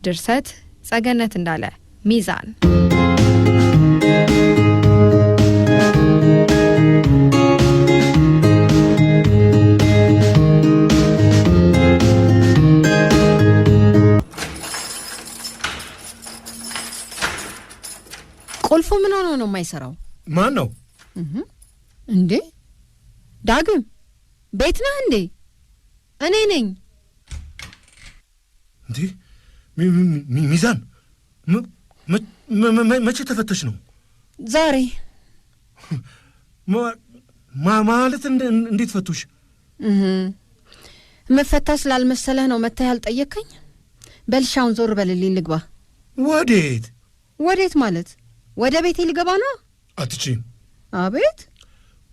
ድርሰት ጸገነት እንዳለ ሚዛን ቁልፉ ምን ሆኖ ነው የማይሰራው? ማን ነው እንዴ? ዳግም ቤት ነህ እንዴ? እኔ ነኝ። እንዴ ሚዛን መቼ ተፈተሽ ነው? ዛሬ። ማለት እንዴት ፈቱሽ? መፈታ ስላልመሰለህ ነው መተህ ያልጠየከኝ? በልሻውን ዞር በልልኝ ልግባ። ወዴት? ወዴት ማለት ወደ ቤቴ ልገባ ነው? አትችይም። አቤት?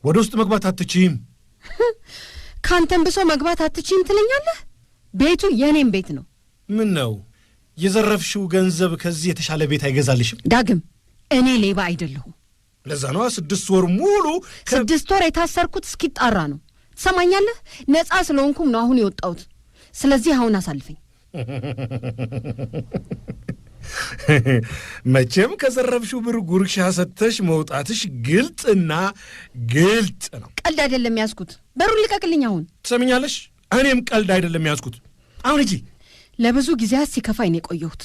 ወደ ውስጥ መግባት አትችይም። ካንተም ብሶ መግባት አትችይም ትለኛለህ? ቤቱ የኔም ቤት ነው። ምን ነው የዘረፍሽው ገንዘብ ከዚህ የተሻለ ቤት አይገዛልሽም? ዳግም እኔ ሌባ አይደለሁም። ለዛ ነው 6 ወር ሙሉ 6 ወር የታሰርኩት እስኪጣራ ነው። ትሰማኛለህ? ነፃ ስለሆንኩም ነው አሁን የወጣሁት። ስለዚህ አሁን አሳልፈኝ። መቼም ከዘረፍሽው ብር ጉርሻ ሰጥተሽ መውጣትሽ ግልጥና ግልጥ ነው። ቀልድ አይደለም ያዝኩት። በሩን ልቀቅልኝ አሁን። ትሰምኛለሽ? እኔም ቀልድ አይደለም ያዝኩት። አሁን እጂ ለብዙ ጊዜያት ሲከፋኝ ነው የቆየሁት።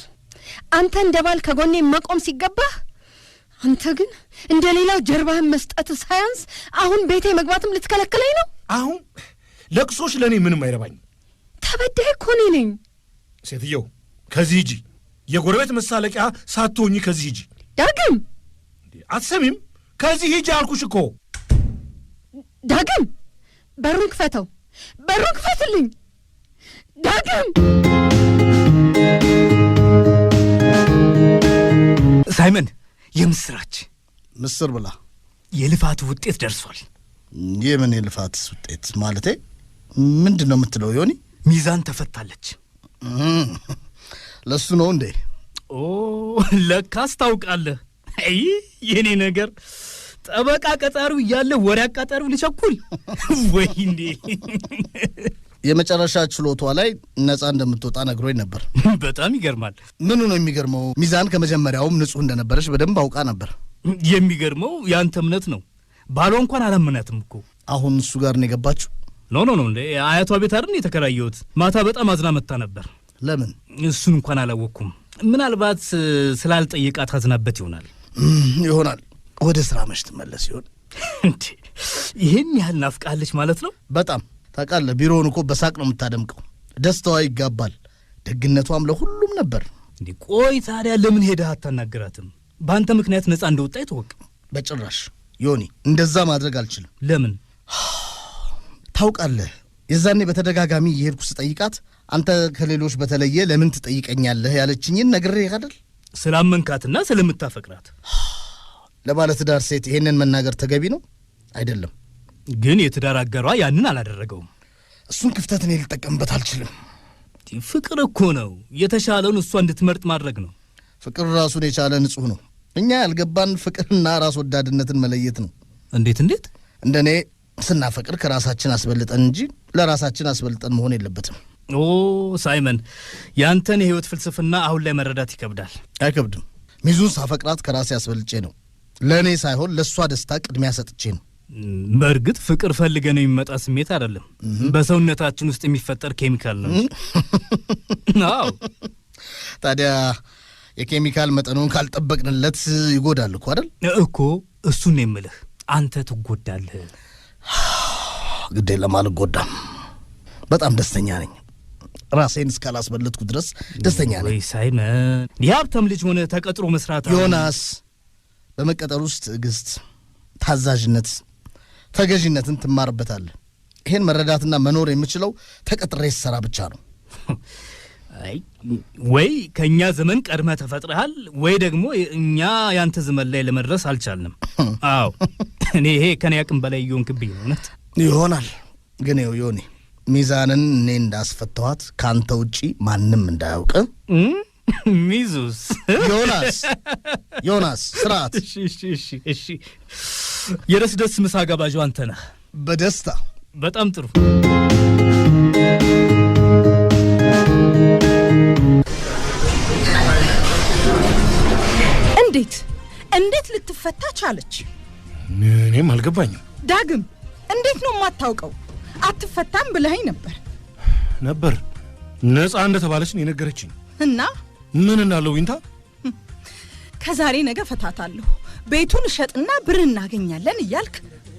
አንተ እንደ ባል ከጎኔ መቆም ሲገባህ፣ አንተ ግን እንደ ሌላው ጀርባህን መስጠት ሳያንስ አሁን ቤቴ መግባትም ልትከለክለኝ ነው። አሁን ለቅሶሽ ለእኔ ምንም አይረባኝ። ተበዳይ እኮ እኔ ነኝ። ሴትየው ከዚህ ሂጂ። የጎረቤት መሳለቂያ ሳትሆኚ ከዚህ ሂጂ። ዳግም አትሰሚም? ከዚህ ሂጂ አልኩሽ እኮ። ዳግም በሩን ክፈተው፣ በሩን ክፈትልኝ ዳግም። ሳይመን የምስራች ምስር ብላ። የልፋቱ ውጤት ደርሷል። የምን የልፋት ውጤት ማለቴ ምንድን ነው የምትለው ዮኒ? ሚዛን ተፈታለች። ለሱ ነው እንዴ? ኦ ለካስ ታውቃለህ። አይ የኔ ነገር ጠበቃ ቀጣሪው እያለ ወሬ አቃጣሪው ልቸኩል ወይ እንዴ? የመጨረሻ ችሎቷ ላይ ነፃ እንደምትወጣ ነግሮኝ ነበር። በጣም ይገርማል። ምኑ ነው የሚገርመው? ሚዛን ከመጀመሪያውም ንጹህ እንደነበረች በደንብ አውቃ ነበር። የሚገርመው ያንተ እምነት ነው። ባሏ እንኳን አላመናትም እኮ። አሁን እሱ ጋር ነው የገባችው? ኖ እንዴ አያቷ ቤት አይደል የተከራየሁት። ማታ በጣም አዝና መጣ ነበር። ለምን? እሱን እንኳን አላወቅኩም። ምናልባት ስላልጠየቃት አዝናበት ይሆናል። ወደ ስራ መች ትመለስ ይሆን እንዴ? ይሄን ያህል ናፍቃለች ማለት ነው? በጣም ታውቃለህ፣ ቢሮውን እኮ በሳቅ ነው የምታደምቀው። ደስታዋ ይጋባል፣ ደግነቷም ለሁሉም ነበር። እንዴ ቆይ ታዲያ ለምን ሄደህ አታናግራትም? በአንተ ምክንያት ነፃ እንደወጣ ይተወቅ። በጭራሽ ዮኒ፣ እንደዛ ማድረግ አልችልም። ለምን? ታውቃለህ፣ የዛኔ በተደጋጋሚ የሄድኩ ስጠይቃት አንተ ከሌሎች በተለየ ለምን ትጠይቀኛለህ ያለችኝን ነግሬህ አይደል? ስላመንካትና ስለምታፈቅራት። ለባለ ትዳር ሴት ይሄንን መናገር ተገቢ ነው አይደለም? ግን የትዳር አጋሯ ያንን አላደረገውም። እሱን ክፍተት እኔ ልጠቀምበት አልችልም። ፍቅር እኮ ነው የተሻለውን እሷ እንድትመርጥ ማድረግ ነው። ፍቅር ራሱን የቻለ ንጹህ ነው። እኛ ያልገባን ፍቅርና ራስ ወዳድነትን መለየት ነው። እንዴት? እንደኔ ስናፈቅር ከራሳችን አስበልጠን እንጂ ለራሳችን አስበልጠን መሆን የለበትም። ኦ ሳይመን፣ ያንተን የህይወት ፍልስፍና አሁን ላይ መረዳት ይከብዳል። አይከብድም። ሚዙን ሳፈቅራት ከራሴ አስበልጬ ነው። ለእኔ ሳይሆን ለእሷ ደስታ ቅድሚያ ሰጥቼ ነው። በእርግጥ ፍቅር ፈልገን የሚመጣ ስሜት አይደለም፣ በሰውነታችን ውስጥ የሚፈጠር ኬሚካል ነው። አዎ። ታዲያ የኬሚካል መጠኑን ካልጠበቅንለት ይጎዳል እኮ አይደል? እኮ እሱን ነው የምልህ። አንተ ትጎዳለህ። ግዴ ለማልጎዳም በጣም ደስተኛ ነኝ። ራሴን እስካላስበለጥኩ ድረስ ደስተኛ ነኝ። ወይ ሳይመን፣ የሀብታም ልጅ ሆነ ተቀጥሮ መስራት። ዮናስ፣ በመቀጠር ውስጥ ትዕግስት፣ ታዛዥነት፣ ተገዥነትን ትማርበታለህ። ይሄን መረዳትና መኖር የምችለው ተቀጥሬ ስሰራ ብቻ ነው። አይ ወይ ከኛ ዘመን ቀድመህ ተፈጥረሃል፣ ወይ ደግሞ እኛ ያንተ ዘመን ላይ ለመድረስ አልቻልንም። አዎ እኔ ይሄ ከኔ አቅም በላይ እየሆንክብኝ ነው። እውነት ይሆናል። ግን ይኸው ዮኒ፣ ሚዛንን እኔ እንዳስፈተዋት ካንተ ውጪ ማንም እንዳያውቅ። ሚዙስ ዮናስ ስርዓት። እሺ የደስ ምሳ ጋባዡ አንተ ነህ። በደስታ። በጣም ጥሩ። እንዴት ልትፈታ ቻለች? እኔም አልገባኝም። ዳግም እንዴት ነው የማታውቀው? አትፈታም ብለኸኝ ነበር። ነፃ እንደተባለች ነው የነገረችኝ። እና ምን እናለው ዊንታ? ከዛሬ ነገ ፈታታለሁ፣ ቤቱን እሸጥና ብር እናገኛለን እያልክ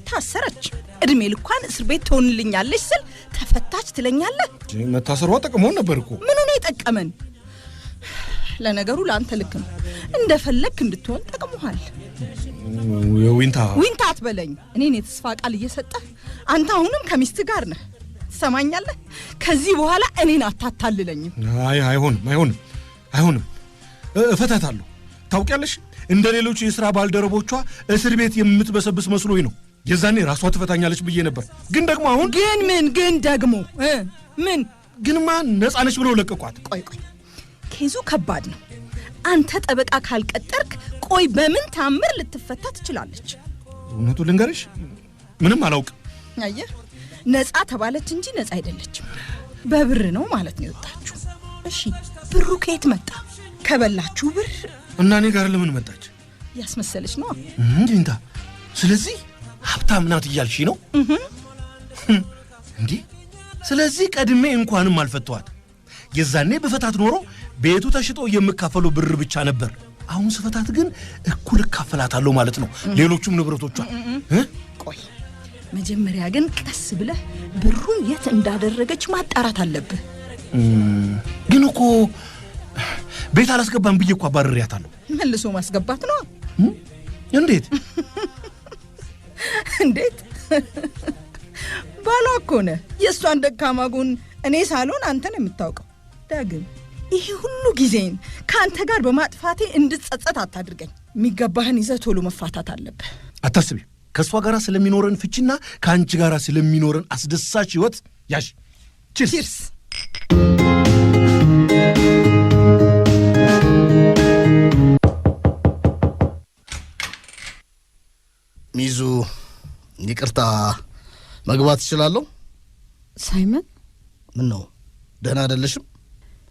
ታሰረች። እድሜ ልኳን እስር ቤት ትሆንልኛለች ስል ተፈታች ትለኛለህ? መታሰሯ ጠቅሞን ነበር እኮ። ምኑ ነው የጠቀመን? ለነገሩ ለአንተ ልክ ነው፣ እንደፈለክ እንድትሆን ጠቅሞሃል። ዊንታ አትበለኝ። እኔን የተስፋ ቃል እየሰጠህ አንተ አሁንም ከሚስት ጋር ነህ። ትሰማኛለህ? ከዚህ በኋላ እኔን አታታልለኝም። አይሆንም። እፈታታለሁ። ታውቂያለሽ፣ እንደ ሌሎች የሥራ ባልደረቦቿ እስር ቤት የምትበሰብስ መስሎኝ ነው። የዛኔ ራሷ ትፈታኛለች ብዬ ነበር። ግን ደግሞ አሁን ግንማ ነፃ ነች ብለው ለቀቋት። ቆይ ኬዙ ከባድ ነው። አንተ ጠበቃ ካልቀጠርክ ቆይ በምን ታምር ልትፈታ ትችላለች? እውነቱን ልንገርሽ፣ ምንም አላውቅም። አየህ፣ ነፃ ተባለች እንጂ ነፃ አይደለችም። በብር ነው ማለት ነው የወጣችሁ። እሺ፣ ብሩ ከየት መጣ? ከበላችሁ ብር። እና እኔ ጋር ለምን መጣች? ያስመሰለች ነው እንዴ? ስለዚህ ሀብታም ናት እያልሽ ነው እንዴ? ስለዚህ ቀድሜ እንኳንም አልፈቷት። የዛኔ በፈታት ኖሮ ቤቱ ተሽጦ የምካፈለው ብር ብቻ ነበር። አሁን ስፈታት ግን እኩል እካፈላታለሁ ማለት ነው፣ ሌሎቹም ንብረቶቿ። ቆይ መጀመሪያ ግን ቀስ ብለህ ብሩን የት እንዳደረገች ማጣራት አለብህ። ግን እኮ ቤት አላስገባም ብዬ እኮ አባርሪያታለሁ። መልሶ ማስገባት ነው። እንዴት ባሏ እኮ ነህ። የእሷን ደካማ ጎን እኔ ሳልሆን አንተ ነው የምታውቀው። ዳግም ይሄ ሁሉ ጊዜን ከአንተ ጋር በማጥፋቴ እንድትጸጸት አታድርገኝ። የሚገባህን ይዘህ ቶሎ መፋታት አለብህ። አታስቢ። ከእሷ ጋር ስለሚኖረን ፍቺና ከአንቺ ጋር ስለሚኖረን አስደሳች ህይወት ያሽ ቺርስ። ሚዙ ይቅርታ፣ መግባት እችላለሁ? ሳይመን፣ ምን ነው ደህና አይደለሽም?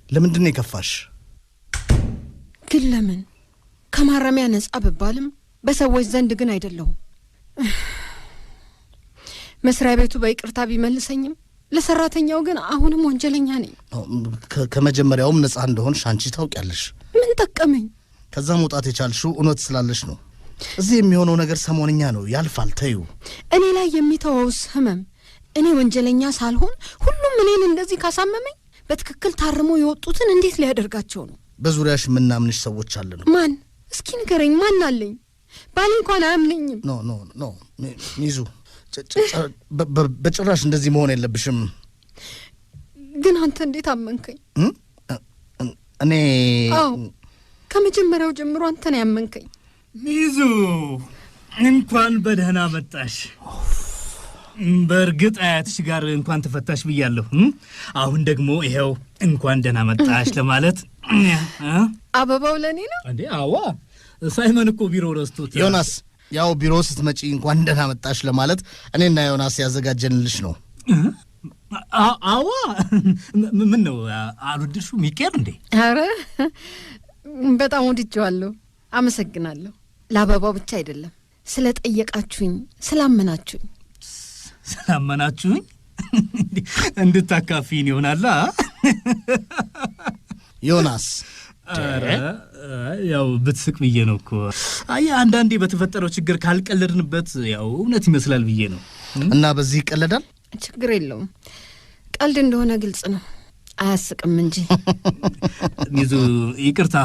ለምንድን ነው የከፋሽ? ግን ለምን? ከማረሚያ ነጻ ብባልም በሰዎች ዘንድ ግን አይደለሁም። መስሪያ ቤቱ በይቅርታ ቢመልሰኝም ለሰራተኛው ግን አሁንም ወንጀለኛ ነኝ። ከመጀመሪያውም ነጻ እንደሆንሽ አንቺ ታውቂያለሽ። ምን ጠቀመኝ? ከዛ መውጣት የቻልሽው እውነት ስላለሽ ነው። እዚህ የሚሆነው ነገር ሰሞንኛ ነው፣ ያልፋል። ተዩ። እኔ ላይ የሚተወውስ ህመም እኔ ወንጀለኛ ሳልሆን ሁሉም እኔን እንደዚህ ካሳመመኝ በትክክል ታርሞ የወጡትን እንዴት ሊያደርጋቸው ነው? በዙሪያሽ ምናምንሽ ሰዎች አለን። ማን? እስኪ ንገረኝ። ማን አለኝ? ባሌ እንኳን አያምነኝም። ኖ ሚዙ፣ በጭራሽ እንደዚህ መሆን የለብሽም። ግን አንተ እንዴት አመንከኝ? እኔ ከመጀመሪያው ጀምሮ አንተ ነው ያመንከኝ። ሚዙ፣ እንኳን በደህና መጣሽ። በእርግጥ አያትሽ ጋር እንኳን ተፈታሽ ብያለሁ። አሁን ደግሞ ይሄው እንኳን ደህና መጣሽ ለማለት አበባው ለኔ ነው እንዴ? አዋ፣ ሳይመን እኮ ቢሮ ረስቶት። ዮናስ፣ ያው ቢሮ ስትመጪ እንኳን ደህና መጣሽ ለማለት እኔና ዮናስ ያዘጋጀንልሽ ነው። አዋ፣ ምን ነው አልወደድሽውም? ይቀር እንዴ? አረ በጣም ወድጄዋለሁ። አመሰግናለሁ። ለአበባው ብቻ አይደለም፣ ስለጠየቃችሁኝ፣ ስላመናችሁኝ እንድታካፊን ይሆናላ። ዮናስ፣ ያው ብትስቅ ብዬ ነው እኮ። አየህ፣ አንዳንዴ በተፈጠረው ችግር ካልቀለድንበት ያው እውነት ይመስላል ብዬ ነው። እና በዚህ ይቀለዳል? ችግር የለውም። ቀልድ እንደሆነ ግልጽ ነው፣ አያስቅም እንጂ። ሚዙ፣ ይቅርታ፣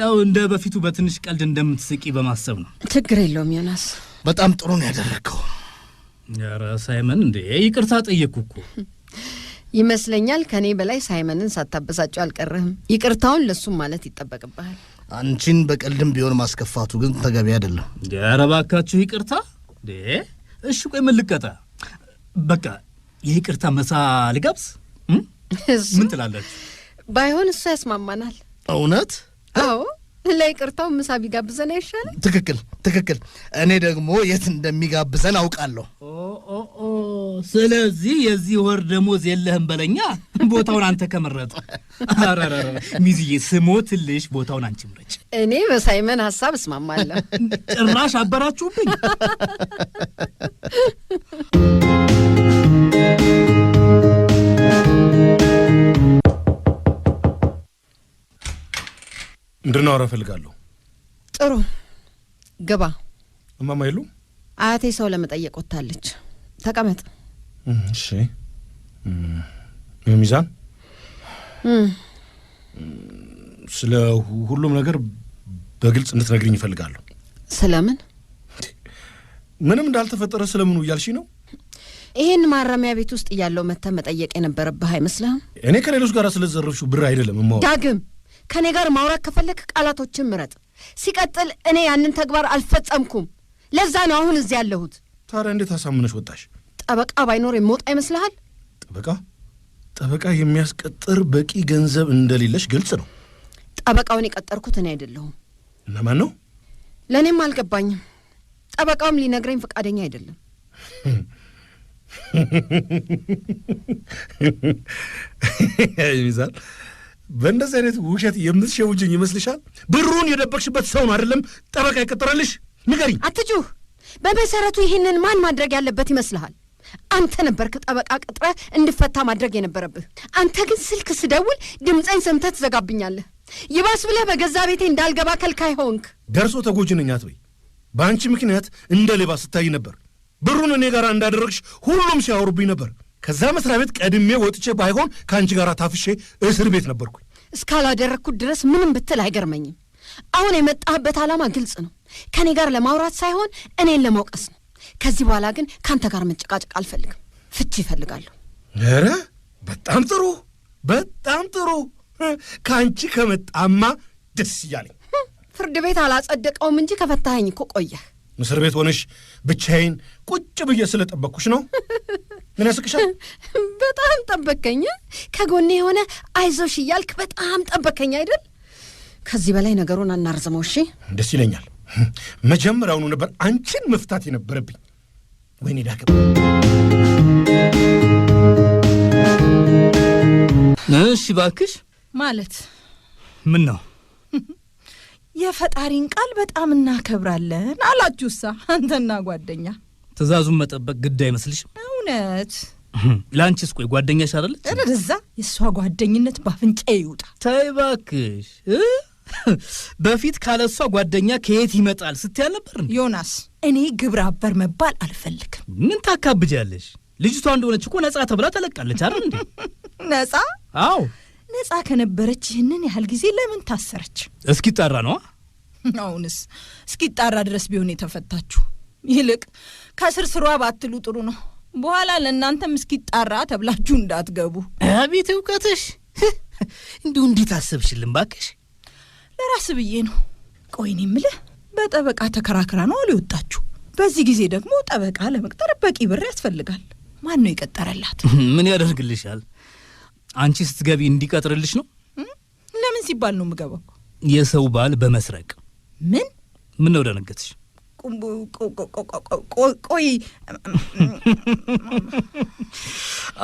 ያው እንደ በፊቱ በትንሽ ቀልድ እንደምትስቂ በማሰብ ነው። ችግር የለውም ዮናስ። በጣም ጥሩ ነው ያደረግከው። ኧረ ሳይመን፣ እንዴ ይቅርታ ጠየቅኩ እኮ። ይመስለኛል ከኔ በላይ ሳይመንን ሳታበሳጨው አልቀረህም። ይቅርታውን ለሱም ማለት ይጠበቅብሃል። አንቺን በቀልድም ቢሆን ማስከፋቱ ግን ተገቢ አይደለም። ኧረ እባካችሁ ይቅርታ። እሺ ቆይ ምን ልቀጣ? በቃ የይቅርታ መሳ ልጋብዝ? ምን ትላላችሁ? ባይሆን እሱ ያስማማናል። እውነት? አዎ፣ ለይቅርታው ምሳ ቢጋብዘን አይሻልም? ትክክል። እኔ ደግሞ የት እንደሚጋብዘን አውቃለሁ። ስለዚህ የዚህ ወር ደሞዝ የለህም በለኛ። ቦታውን አንተ ከመረጥ አራራራ ሚዝዬ ስሞትልሽ ቦታውን አንቺ ምረጭ። እኔ በሳይመን ሐሳብ እስማማለሁ። ጭራሽ አበራችሁብኝ። እንድናወራ እፈልጋለሁ። ጥሩ ግባ። እማማ የሉ? አያቴ ሰው ለመጠየቅ ወጣለች። ተቀመጥ። እሺ። ሚዛን ስለ ሁሉም ነገር በግልጽ እንድትነግሪኝ እፈልጋለሁ። ስለምን? ምንም እንዳልተፈጠረ ስለምኑ እያልሽ ነው? ይሄን ማረሚያ ቤት ውስጥ እያለው መተህ መጠየቅ የነበረብህ አይመስልህም? እኔ ከሌሎች ጋር ስለዘረፍሽው ብር አይደለም እማማ። ዳግም ከኔ ጋር ማውራት ከፈለክ ቃላቶችን ምረጥ። ሲቀጥል እኔ ያንን ተግባር አልፈጸምኩም። ለዛ ነው አሁን እዚህ ያለሁት። ታዲያ እንዴት አሳምነሽ ወጣሽ? ጠበቃ ባይኖር የምወጣ ይመስልሃል? ጠበቃ የሚያስቀጥር በቂ ገንዘብ እንደሌለሽ ግልጽ ነው። ጠበቃውን የቀጠርኩት እኔ አይደለሁም። እና ማን ነው? ለእኔም አልገባኝም። ጠበቃውም ሊነግረኝ ፈቃደኛ አይደለም። ሚዛን በእንደዚህ አይነት ውሸት የምትሸውጅኝ ይመስልሻል? ብሩን የደበቅሽበት ሰው ነው አይደለም ጠበቃ ይቀጥራልሽ? ንገሪኝ። አትጩህ። በመሰረቱ ይህንን ማን ማድረግ ያለበት ይመስልሃል? አንተ ነበርክ ጠበቃ ቅጥረህ እንድፈታ ማድረግ የነበረብህ። አንተ ግን ስልክ ስደውል ድምፀኝ ሰምተህ ትዘጋብኛለህ። ይባስ ብለህ በገዛ ቤቴ እንዳልገባ ከልካይ ሆንክ። ደርሶ ተጎጂ ነኝ አትበይ። በአንቺ ምክንያት እንደ ሌባ ስታይ ነበር። ብሩን እኔ ጋር እንዳደረግሽ ሁሉም ሲያወሩብኝ ነበር። ከዛ መስሪያ ቤት ቀድሜ ወጥቼ ባይሆን ከአንቺ ጋር ታፍሼ እስር ቤት ነበርኩኝ። እስካላደረግኩት ድረስ ምንም ብትል አይገርመኝም። አሁን የመጣህበት ዓላማ ግልጽ ነው። ከኔ ጋር ለማውራት ሳይሆን እኔን ለማውቀስ ነው። ከዚህ በኋላ ግን ካንተ ጋር መጨቃጨቅ አልፈልግም። ፍቺ ይፈልጋለሁ። ኧረ በጣም ጥሩ። ከአንቺ ከመጣማ ደስ እያለኝ። ፍርድ ቤት አላጸደቀውም እንጂ ከፈታኸኝ እኮ ቆየህ። እስር ቤት ሆነሽ ብቻዬን ቁጭ ብዬ ስለጠበቅኩሽ ነው። ምን ያስቅሻል? በጣም ጠበከኝ። ከጎኔ የሆነ አይዞሽ እያልክ በጣም ጠበከኝ አይደል? ከዚህ በላይ ነገሩን አናርዝመው። እሺ፣ ደስ ይለኛል። መጀመሪያውኑ ነበር አንቺን መፍታት የነበረብኝ። ወይኔ ዳግም። እሺ እባክሽ። ማለት ምን ነው? የፈጣሪን ቃል በጣም እናከብራለን አላችሁሳ አንተና ጓደኛ። ትእዛዙን መጠበቅ ግድ አይመስልሽም? እውነት ለአንቺስ ቆይ ጓደኛሽ አይደለች? እዛ የእሷ ጓደኝነት ባፍንጫዬ ይውጣ። ተይ እባክሽ። በፊት ካለሷ ጓደኛ ከየት ይመጣል ስትይ ነበር። ዮናስ፣ እኔ ግብረ አበር መባል አልፈልግም። ምን ታካብጃለሽ? ልጅቷ እንደሆነች እኮ ነጻ ተብላ ተለቃለች አይደል እንዴ? ነጻ? አዎ ነጻ ከነበረች ይህንን ያህል ጊዜ ለምን ታሰረች? እስኪጣራ ነው። አሁንስ እስኪጣራ ድረስ ቢሆን የተፈታችሁ። ይልቅ ከስርስሯ ባትሉ ጥሩ ነው። በኋላ ለእናንተም እስኪጣራ ተብላችሁ እንዳትገቡ። አቤት እውቀትሽ! እንዲሁ እንዴት አሰብሽልን ባክሽ? ለራስ ብዬ ነው። ቆይ እኔ የምልህ በጠበቃ ተከራክራ ነው አልወጣችሁ? በዚህ ጊዜ ደግሞ ጠበቃ ለመቅጠር በቂ ብር ያስፈልጋል። ማን ነው የቀጠረላት? ምን ያደርግልሻል? አንቺ ስትገቢ እንዲቀጥርልሽ ነው። ለምን ሲባል ነው የምገባው? የሰው ባል በመስረቅ። ምን ነው ደነገጥሽ? ቆይ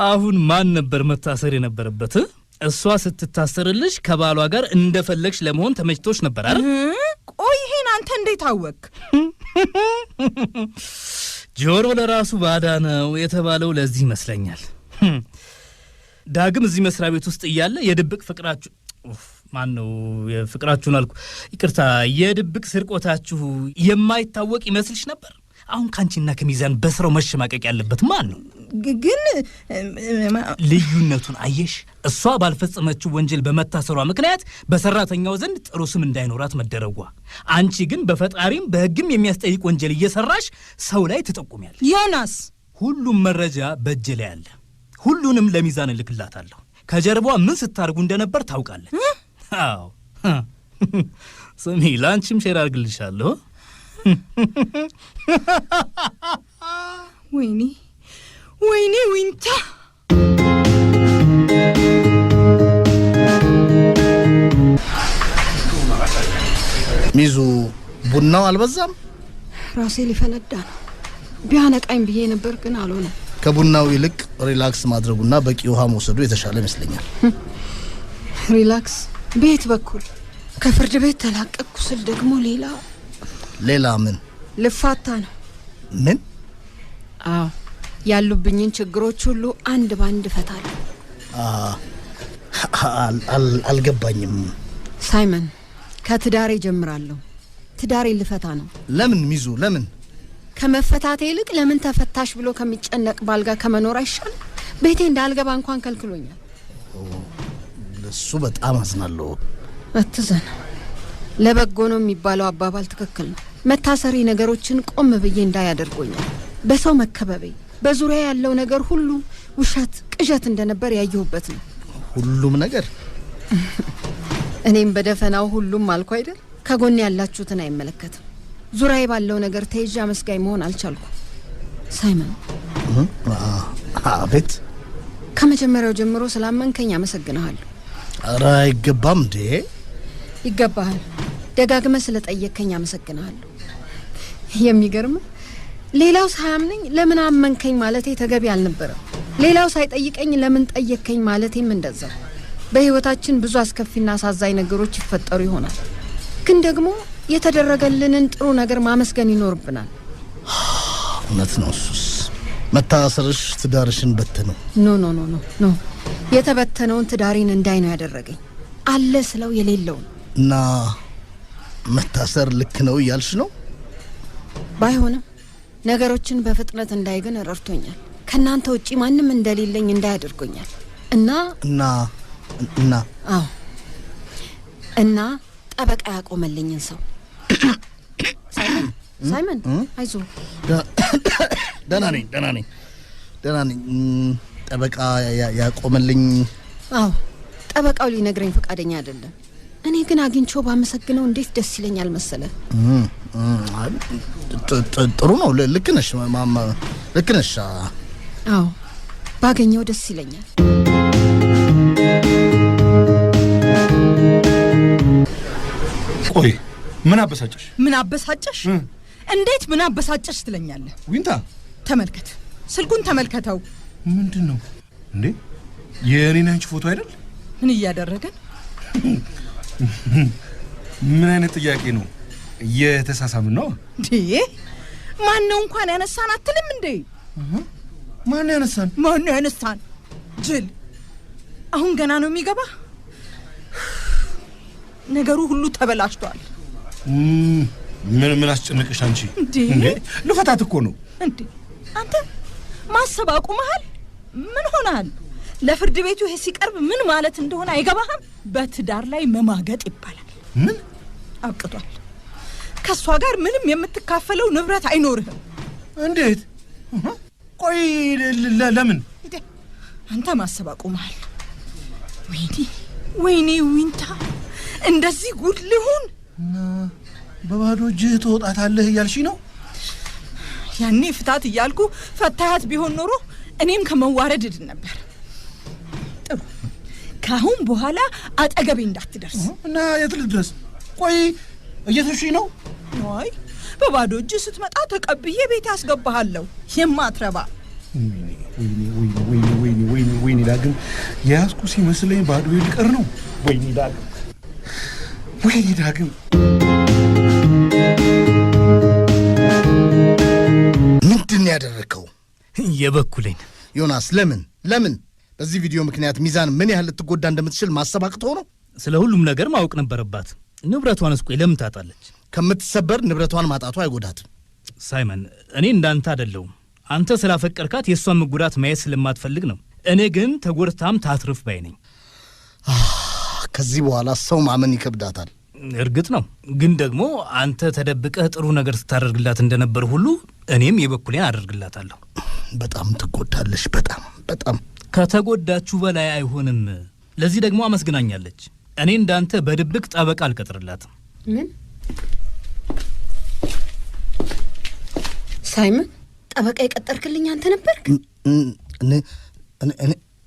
አሁን ማን ነበር መታሰር የነበረበት? እሷ ስትታሰርልሽ ከባሏ ጋር እንደፈለግሽ ለመሆን ተመችቶሽ ነበር አይደል? ቆይ ይሄን አንተ እንዴት አወቅ? ጆሮ ለራሱ ባዳ ነው የተባለው ለዚህ ይመስለኛል። ዳግም እዚህ መስሪያ ቤት ውስጥ እያለ የድብቅ ፍቅራችሁ ማን ነው የፍቅራችሁን አልኩ፣ ይቅርታ፣ የድብቅ ስርቆታችሁ የማይታወቅ ይመስልሽ ነበር? አሁን ካንቺና ከሚዛን በስራው መሸማቀቅ ያለበት ማን ነው? ግን ልዩነቱን አየሽ? እሷ ባልፈጸመችው ወንጀል በመታሰሯ ምክንያት በሰራተኛው ዘንድ ጥሩ ስም እንዳይኖራት መደረጓ፣ አንቺ ግን በፈጣሪም በሕግም የሚያስጠይቅ ወንጀል እየሰራሽ ሰው ላይ ትጠቁሚያለሽ። ዮናስ፣ ሁሉም መረጃ በእጄ ላይ አለ። ሁሉንም ለሚዛን እልክላታለሁ። ከጀርባዋ ምን ስታርጉ እንደነበር ታውቃለች። አዎ ስሚ፣ ላንቺም ሼር አድርግልሻለሁ። ወይኔ ዊንታ፣ ሚዙ ቡናው አልበዛም? ራሴ ሊፈነዳ ነው። ቢያነቃኝ ብዬ ነበር ግን አልሆነም። ከቡናው ይልቅ ሪላክስ ማድረጉና በቂ ውሃ መውሰዱ የተሻለ ይመስለኛል። ሪላክስ ቤት በኩል ከፍርድ ቤት ተላቀቅኩ ስል ደግሞ ሌላ ምን ልፋታ ነው። ምን? አዎ ያሉብኝን ችግሮች ሁሉ አንድ ባንድ እፈታለሁ። አልገባኝም። ሳይመን ከትዳሬ ጀምራለሁ። ትዳሬ ልፈታ ነው። ለምን ሚዙ? ለምን? ከመፈታቴ ይልቅ ለምን ተፈታሽ ብሎ ከሚጨነቅ ባል ጋር ከመኖር አይሻል? ቤቴ እንዳልገባ እንኳን ከልክሎኛል። እሱ በጣም አዝናለሁ። አትዘን። ለበጎ ነው የሚባለው አባባል ትክክል ነው። መታሰሪ ነገሮችን ቆም ብዬ እንዳያደርጎኛል። በሰው መከበቤ፣ በዙሪያ ያለው ነገር ሁሉ ውሸት፣ ቅዠት እንደነበር ያየሁበት ነው። ሁሉም ነገር እኔም በደፈናው ሁሉም አልኩ አይደል? ከጎን ያላችሁትን አይመለከትም። ዙሪያዬ ባለው ነገር ተይዤ አመስጋኝ መሆን አልቻልኩም። ሳይመን። አቤት። ከመጀመሪያው ጀምሮ ስላመንከኝ አመሰግንሃለሁ። ኧረ አይገባም እንዴ? ይገባሃል። ደጋግመህ ስለጠየቅከኝ አመሰግንሃለሁ። የሚገርም ሌላው ሳያምነኝ ለምን አመንከኝ ማለቴ ተገቢ አልነበረም። ሌላው ሳይጠይቀኝ ለምን ጠየቅከኝ ማለቴም እንደዛው። በህይወታችን ብዙ አስከፊና አሳዛኝ ነገሮች ይፈጠሩ ይሆናል፣ ግን ደግሞ የተደረገልንን ጥሩ ነገር ማመስገን ይኖርብናል። እውነት ነው። እሱስ መታሰርሽ ትዳርሽን በተነው? ኖ የተበተነውን ትዳሬን እንዳይ ነው ያደረገኝ። አለ ስለው የሌለውን እና መታሰር ልክ ነው እያልሽ ነው? ባይሆንም ነገሮችን በፍጥነት እንዳይ ግን ረድቶኛል። ከናንተ ውጪ ማንም እንደሌለኝ እንዳይ አድርጎኛል። እና ጠበቃ ያቆመልኝን ሰው ሳይመን አይዞህ። ደህና ነኝ። ጠበቃ ያቆመልኝ? አዎ፣ ጠበቃው ሊነግረኝ ፈቃደኛ አይደለም። እኔ ግን አግኝቼው ባመሰግነው እንዴት ደስ ይለኛል መሰለ። ጥሩ ነው። ልክ ነሽ ማማ፣ ልክ ነሽ። አዎ፣ ባገኘው ደስ ይለኛል። ቆይ ምን አበሳጨሽ? ምን አበሳጨሽ? እንዴት ምን አበሳጨሽ ትለኛለህ? ዊንታ ተመልከት፣ ስልኩን ተመልከተው። ምንድን ነው እንዴ? የኔና አንቺ ፎቶ አይደል? ምን እያደረገን? ምን አይነት ጥያቄ ነው? እየተሳሳምን ነው እንዴ? ማን ነው እንኳን ያነሳን አትልም እንዴ? ማን ያነሳን? ጅል፣ አሁን ገና ነው የሚገባ። ነገሩ ሁሉ ተበላሽቷል። ምን አስጨነቀሽ አንቺ? እንዴ ልፈታት እኮ ነው። እንዴ አንተ ማሰብ አቁመሃል? ምን ሆነሃል? ለፍርድ ቤቱ ይሄ ሲቀርብ ምን ማለት እንደሆነ አይገባህም? በትዳር ላይ መማገጥ ይባላል። ምን አብቅቷል። ከሷ ጋር ምንም የምትካፈለው ንብረት አይኖርህም። እንዴት? ቆይ ለምን? አንተ ማሰብ አቁመሃል። ወይኔ ዊንታ፣ እንደዚህ ጉድ ሊሆን በባዶ እጅህ ትወጣታለህ እያልሽ ነው? ያኔ ፍታት እያልኩ ፈታሃት ቢሆን ኖሮ እኔም ከመዋረድ እድን ነበር። ጥሩ፣ ካሁን በኋላ አጠገቤ እንዳትደርስ። እና የት ልድረስ? ቆይ እየተሽኝ ነው? አይ በባዶ እጅ ስትመጣ ተቀብዬ ቤት ያስገባሃለሁ። የማትረባ ወይኔ ዳግም የያዝኩ ሲመስለኝ ባዶ ልቀር ነው። ወይኔ ዳግም ምንድን ያደረከው? የበኩሌን ዮናስ፣ ለምን በዚህ ቪዲዮ ምክንያት ሚዛን ምን ያህል ልትጎዳ እንደምትችል ማሰብ አቅቶህ ነው? ስለ ሁሉም ነገር ማወቅ ነበረባት። ንብረቷን እስቆይ ለምን ታጣለች? ከምትሰበር ንብረቷን ማጣቷ አይጎዳትም። ሳይመን፣ እኔ እንዳንተ አይደለሁም። አንተ ስላፈቀርካት የእሷን መጎዳት ማየት ስለማትፈልግ ነው። እኔ ግን ተጎድታም ታትርፍ ባይ ነኝ። ከዚህ በኋላ ሰው ማመን ይከብዳታል። እርግጥ ነው፣ ግን ደግሞ አንተ ተደብቀህ ጥሩ ነገር ስታደርግላት እንደነበር ሁሉ እኔም የበኩሌን አደርግላታለሁ። በጣም ትጎዳለች። በጣም ከተጎዳችሁ በላይ አይሆንም። ለዚህ ደግሞ አመስግናኛለች። እኔ እንዳንተ በድብቅ ጠበቃ አልቀጥርላትም። ምን? ሳይመን፣ ጠበቃ የቀጠርክልኝ አንተ ነበርክ?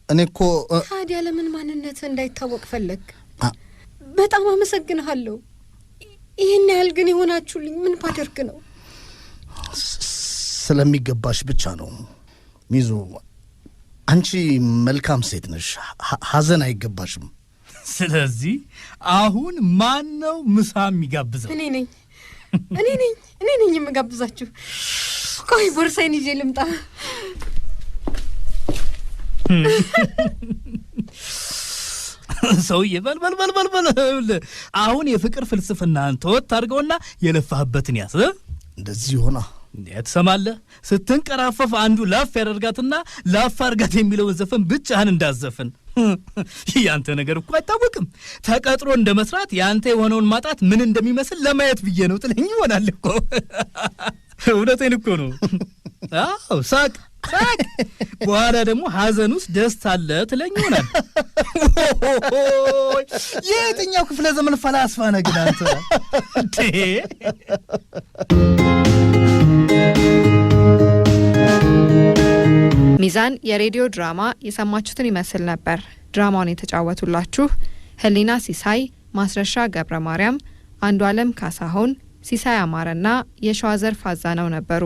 እኔ እኮ። ታዲያ ለምን ማንነት እንዳይታወቅ ፈለግ? በጣም አመሰግንሃለሁ። ይህን ያህል ግን የሆናችሁልኝ ምን ባደርግ ነው? ስለሚገባሽ ብቻ ነው ሚዙ አንቺ መልካም ሴት ነሽ፣ ሐዘን አይገባሽም። ስለዚህ አሁን ማን ነው ምሳ የሚጋብዘው? እኔ ነኝ የምጋብዛችሁ። ቆይ ቦርሳዬን ይዤ ልምጣ። ሰውዬ በል አሁን የፍቅር ፍልስፍናን ተወት አድርገውና የለፋህበትን ያዝ። እንደዚህ ሆና ትሰማለህ? ስትንቀራፈፍ አንዱ ላፍ ያደርጋትና ላፍ አድርጋት የሚለውን ዘፈን ብቻህን እንዳዘፍን። ያንተ ነገር እኮ አይታወቅም። ተቀጥሮ እንደ መስራት ያንተ የሆነውን ማጣት ምን እንደሚመስል ለማየት ብዬ ነው ትለኝ ይሆናል እኮ። እውነቴን እኮ ነው። አዎ ሳቅ። በኋላ ደግሞ ሐዘን ውስጥ ደስታ አለ ትለኝ ይሆናል። የትኛው ክፍለ ዘመን ፈላስፋ ነህ ግን አንተ? ሚዛን የሬዲዮ ድራማ የሰማችሁትን ይመስል ነበር። ድራማውን የተጫወቱላችሁ ህሊና ሲሳይ፣ ማስረሻ ገብረ ማርያም፣ አንዱ ዓለም ካሳሁን፣ ሲሳይ አማረና የሸዋዘር ፋዛነው ነበሩ።